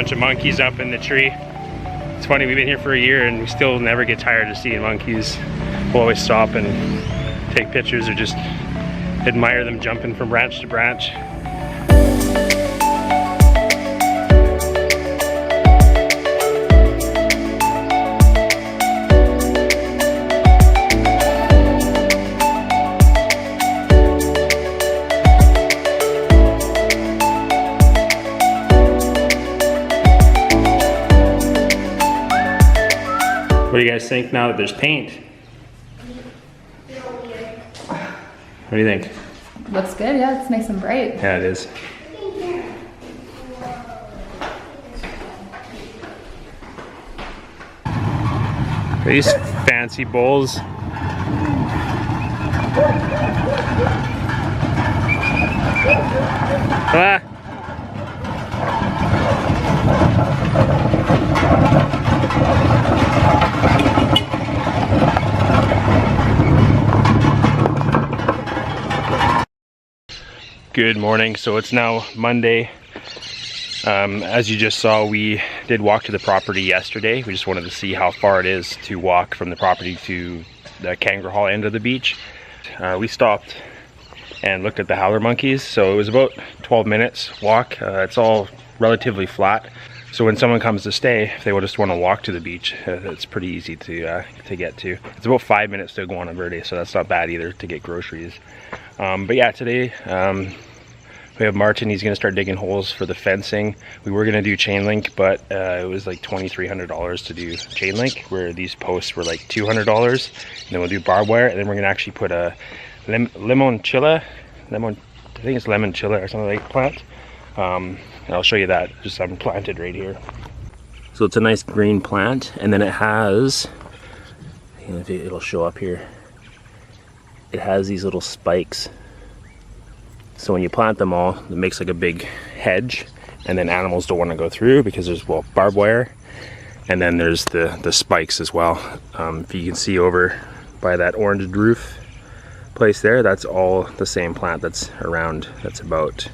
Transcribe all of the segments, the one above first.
bunch of monkeys up in the tree. It's funny, we've been here for a year and we still never get tired of seeing monkeys. We'll always stop and take pictures or just admire them jumping from branch to branch. What do you guys think now that there's paint? What do you think? Looks good, yeah, it's nice and bright. Yeah, it is. These fancy bowls. Ah. Good morning. So it's now Monday. As you just saw, we did walk to the property yesterday. We just wanted to see how far it is to walk from the property to the Kangaroo Hall end of the beach. We stopped and looked at the howler monkeys. So it was about 12 minutes walk. It's all relatively flat. So when someone comes to stay, if they would just want to walk to the beach, it's pretty easy to get to. It's about 5 minutes to Guana Verde, so that's not bad either to get groceries. But yeah, today we have Martin. He's going to start digging holes for the fencing. We were going to do chain link, but it was like $2,300 to do chain link, where these posts were like $200. And then we'll do barbed wire, and then we're going to actually put a limonchilla, I think it's limonchilla or something like plant. And I'll show you that, just planted right here. So it's a nice green plant, and then it has, I don't know if it'll show up here, it has these little spikes. So when you plant them all, it makes like a big hedge, and then animals don't want to go through because there's, well, barbed wire, and then there's the spikes as well. If you can see over by that orange roof place there, that's all the same plant that's around, that's about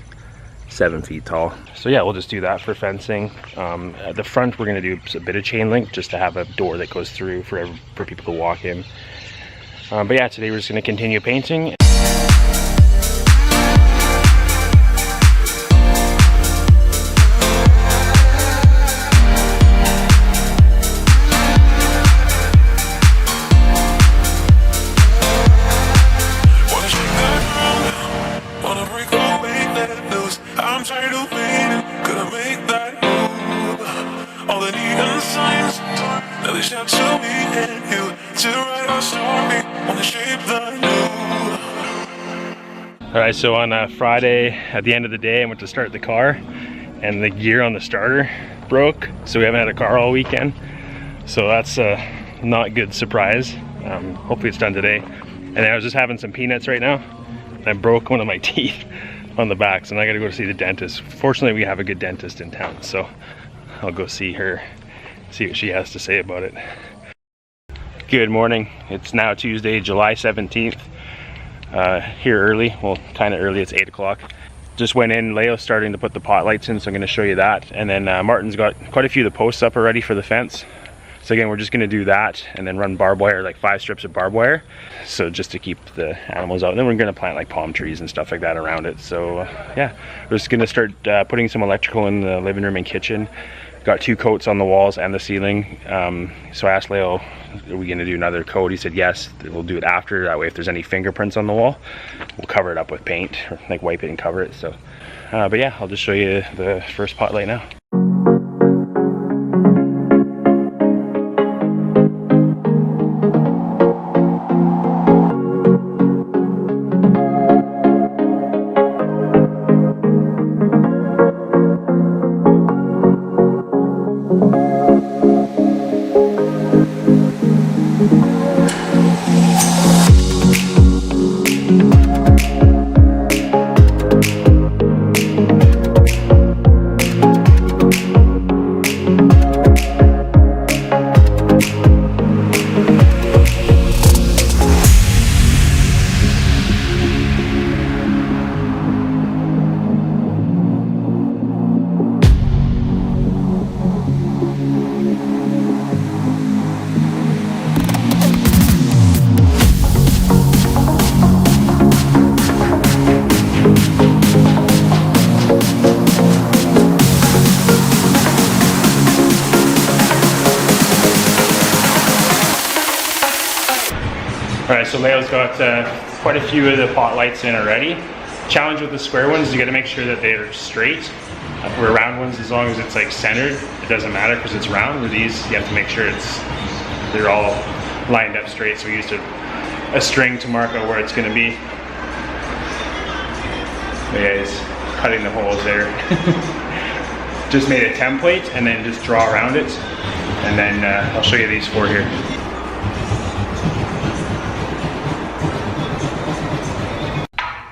7 feet tall. So yeah, we'll just do that for fencing. At the front, we're going to do a bit of chain link just to have a door that goes through for people to walk in. But yeah, today we're just going to continue painting. Alright, so on Friday at the end of the day I went to start the car and the gear on the starter broke, so we haven't had a car all weekend. So that's a not good surprise. Hopefully it's done today. And then I was just having some peanuts right now and I broke one of my teeth on the back, so now I gotta go to see the dentist. Fortunately we have a good dentist in town, so I'll go see her, see what she has to say about it. Good morning. It's now Tuesday, July 17th. Here early, well, kind of early, it's 8 o'clock. Just went in, Leo's starting to put the pot lights in, so I'm going to show you that. And then Martin's got quite a few of the posts up already for the fence. So again, we're just going to do that and then run barbed wire, like 5 strips of barbed wire. So just to keep the animals out. And then we're going to plant like palm trees and stuff like that around it. So yeah, we're just going to start putting some electrical in the living room and kitchen. Got 2 coats on the walls and the ceiling. So I asked Leo, are we going to do another coat? He said yes, we'll do it after. That way if there's any fingerprints on the wall, we'll cover it up with paint, or like wipe it and cover it. So but yeah, I'll just show you the first pot light now. Alright, so Leo's got quite a few of the pot lights in already. Challenge with the square ones is you gotta make sure that they're straight. Where round ones, as long as it's like centered, it doesn't matter because it's round. With these, you have to make sure they're all lined up straight. So we used a string to mark out where it's gonna be. But yeah, he's cutting the holes there. Just made a template and then just draw around it. And then I'll show you these four here.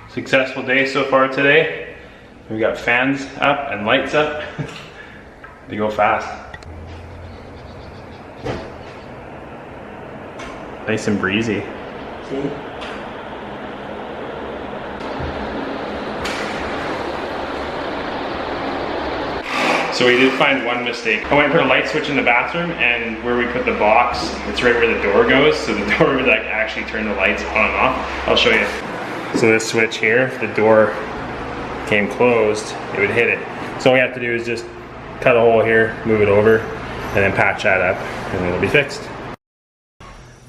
Successful day so far today. We got fans up and lights up. They go fast. Nice and breezy. So we did find one mistake. I went and put a light switch in the bathroom, and where we put the box, it's right where the door goes. So the door would like actually turn the lights on and off. I'll show you. So this switch here, if the door came closed, it would hit it. So all we have to do is just cut a hole here, move it over, and then patch that up, and it'll be fixed.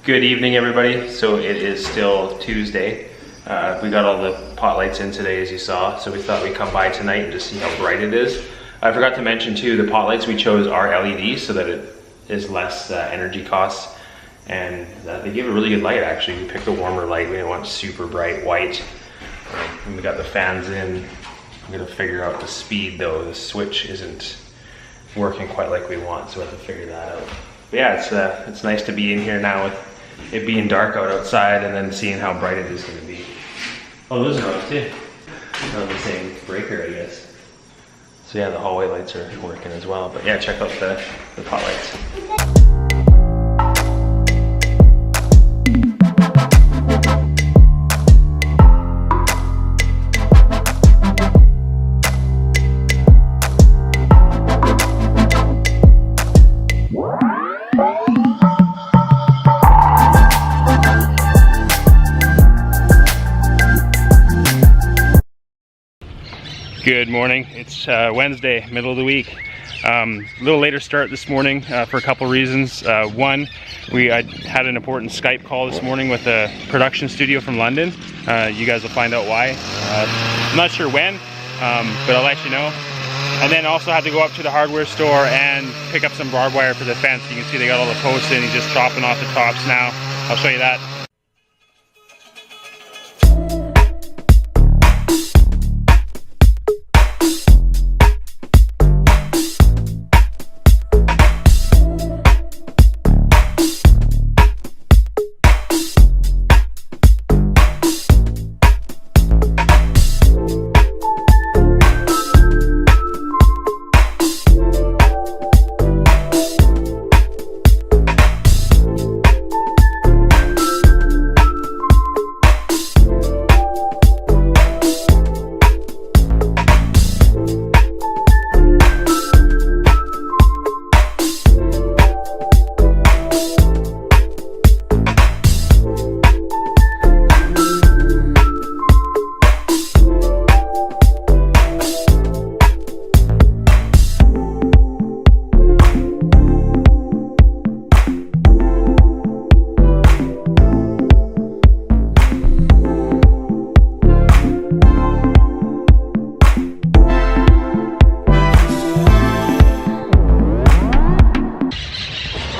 Good evening, everybody. So it is still Tuesday. We got all the pot lights in today, as you saw, so we thought we'd come by tonight and just see how bright it is. I forgot to mention too, the pot lights we chose are LED so that it is less energy costs, and they give a really good light actually. We picked a warmer light, we didn't want super bright white. And we got the fans in. I'm gonna figure out the speed though. The switch isn't working quite like we want, so we have to figure that out. But yeah, it's nice to be in here now with it being dark outside and then seeing how bright it is gonna be. Oh, those are on too. They're on the same breaker, I guess. So yeah, the hallway lights are working as well. But yeah, check out the pot lights. Good morning. It's Wednesday, middle of the week. A little later start this morning for a couple reasons. One, we had an important Skype call this morning with a production studio from London. You guys will find out why. I'm not sure when, but I'll let you know. And then also had to go up to the hardware store and pick up some barbed wire for the fence. You can see they got all the posts in. He's just chopping off the tops now. I'll show you that.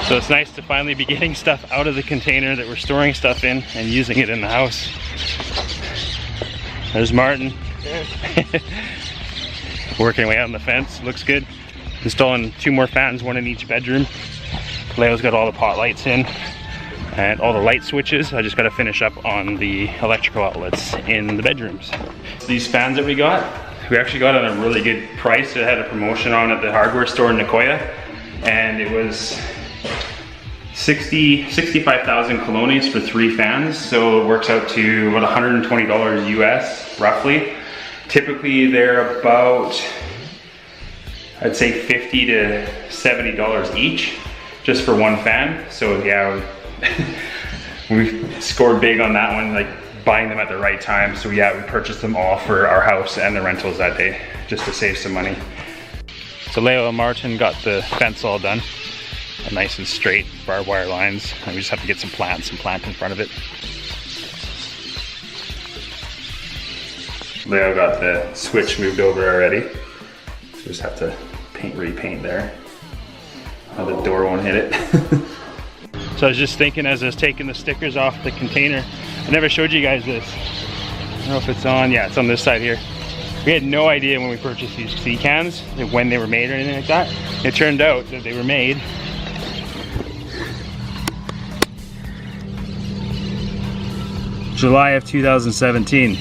So it's nice to finally be getting stuff out of the container that we're storing stuff in and using it in the house. There's Martin. Working away out on the fence, looks good. Installing 2 more fans, 1 in each bedroom. Leo's got all the pot lights in and all the light switches. I just got to finish up on the electrical outlets in the bedrooms. These fans that we actually got at a really good price. It had a promotion on at the hardware store in Nicoya, and it was 65,000 colones for 3 fans, so it works out to about $120 US roughly. Typically they're about, I'd say $50 to $70 each just for 1 fan. So yeah, we scored big on that one, like buying them at the right time. So yeah, we purchased them all for our house and the rentals that day just to save some money. So Leo and Martin got the fence all done. Nice and straight barbed wire lines, and we just have to get some plant in front of it. Leo got the switch moved over already. So just have to repaint there. Oh, the door won't hit it. So I was just thinking as I was taking the stickers off the container, I never showed you guys this. I don't know if it's on, yeah, it's on this side here. We had no idea when we purchased these sea cans, when they were made or anything like that. It turned out that they were made July of 2017.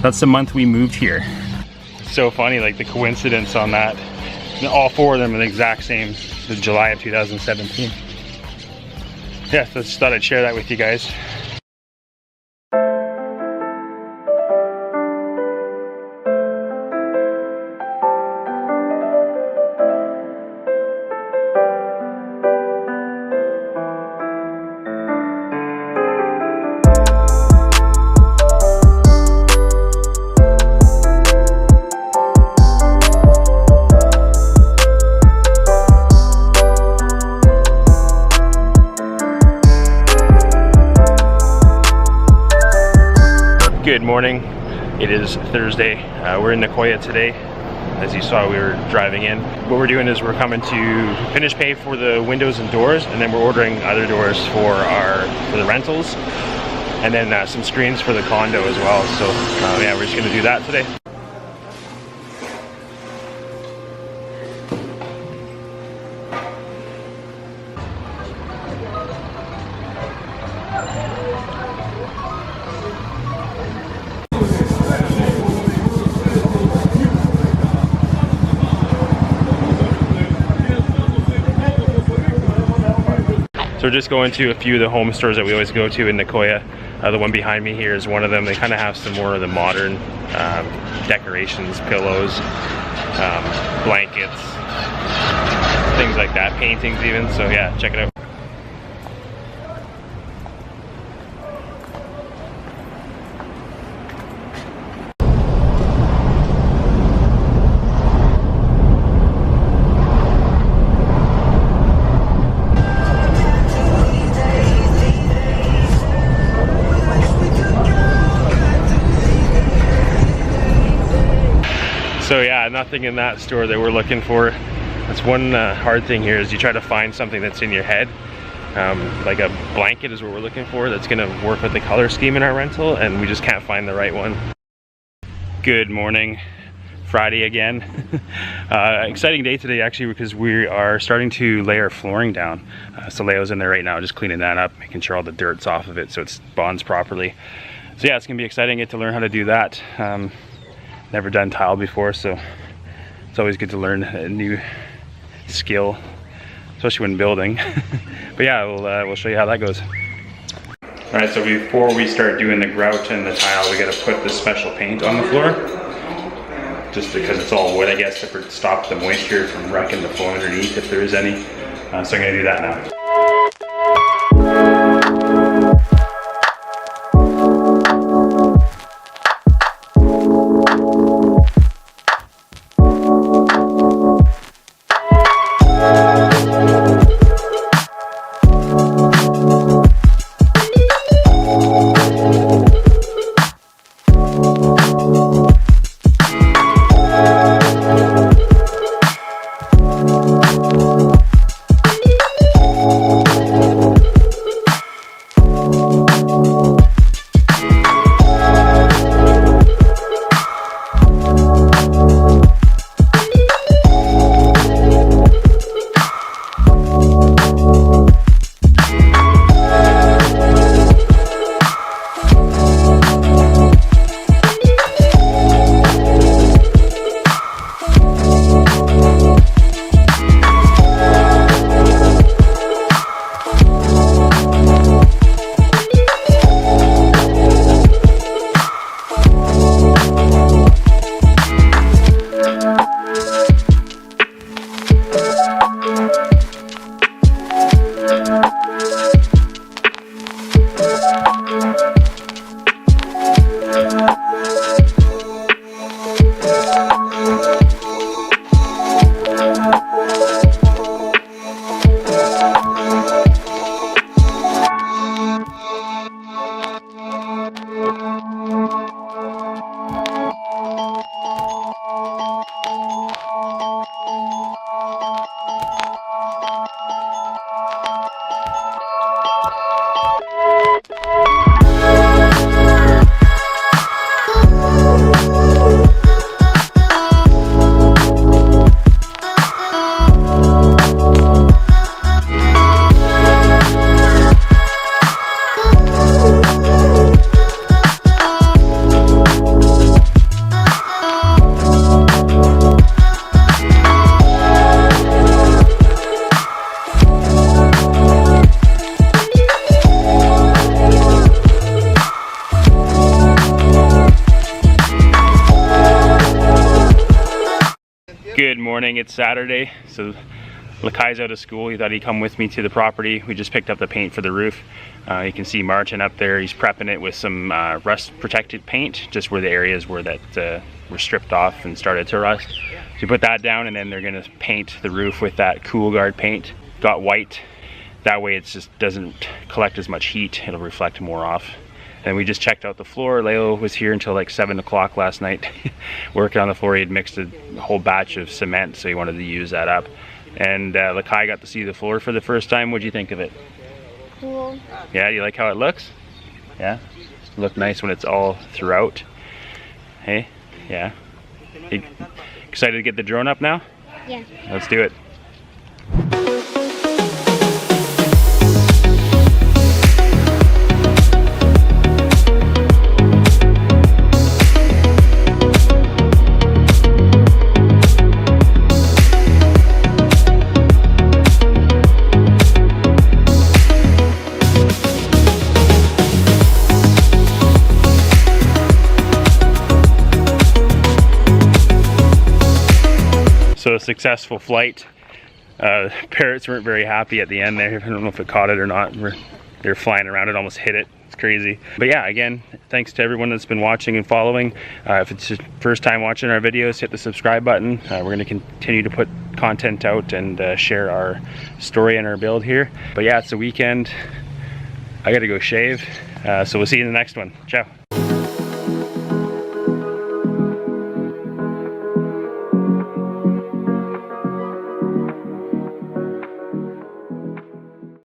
That's the month we moved here. It's so funny, like the coincidence on that. All four of them are the exact same, the July of 2017. Yeah, so just thought I'd share that with you guys. Good morning. It is Thursday. We're in Nicoya today. As you saw, we were driving in. What we're doing is we're coming to finish pay for the windows and doors, and then we're ordering other doors for the rentals, and then some screens for the condo as well. So yeah, we're just gonna do that today. So we're just going to a few of the home stores that we always go to in Nicoya. The one behind me here is one of them. They kind of have some more of the modern decorations, pillows, blankets, things like that, paintings even. So yeah, check it out. So yeah, nothing in that store that we're looking for. That's one hard thing here is you try to find something that's in your head. Like a blanket is what we're looking for that's gonna work with the color scheme in our rental, and we just can't find the right one. Good morning, Friday again. Exciting day today actually, because we are starting to lay our flooring down. So Leo's in there right now just cleaning that up, making sure all the dirt's off of it so it bonds properly. So yeah, it's gonna be exciting to get to learn how to do that. Never done tile before, so it's always good to learn a new skill, especially when building. But yeah, we'll show you how that goes. All right, so before we start doing the grout and the tile, we got to put the special paint on the floor, just because it's all wood, I guess, to stop the moisture from wrecking the floor underneath if there is any. So I'm gonna do that now. Good morning, it's Saturday, so Lakai's out of school. He thought he'd come with me to the property. We just picked up the paint for the roof. You can see Martin up there, he's prepping it with some rust protected paint, just where the areas where that were stripped off and started to rust. So you put that down and then they're gonna paint the roof with that Cool Guard paint. Got white, that way it just doesn't collect as much heat, it'll reflect more off. And we just checked out the floor. Leo was here until like 7 o'clock last night working on the floor. He had mixed a whole batch of cement, so he wanted to use that up. And Lakai got to see the floor for the first time. What'd you think of it? Cool. Yeah, do you like how it looks? Yeah? Look nice when it's all throughout. Hey? Yeah? You excited to get the drone up now? Yeah. Let's do it. So a successful flight. Parrots weren't very happy at the end there. I don't know if it caught it or not. They're flying around it, almost hit it. It's crazy. But yeah, again, thanks to everyone that's been watching and following. If it's your first time watching our videos, hit the subscribe button. We're going to continue to put content out and share our story and our build here. But yeah, it's the weekend. I got to go shave. So we'll see you in the next one. Ciao.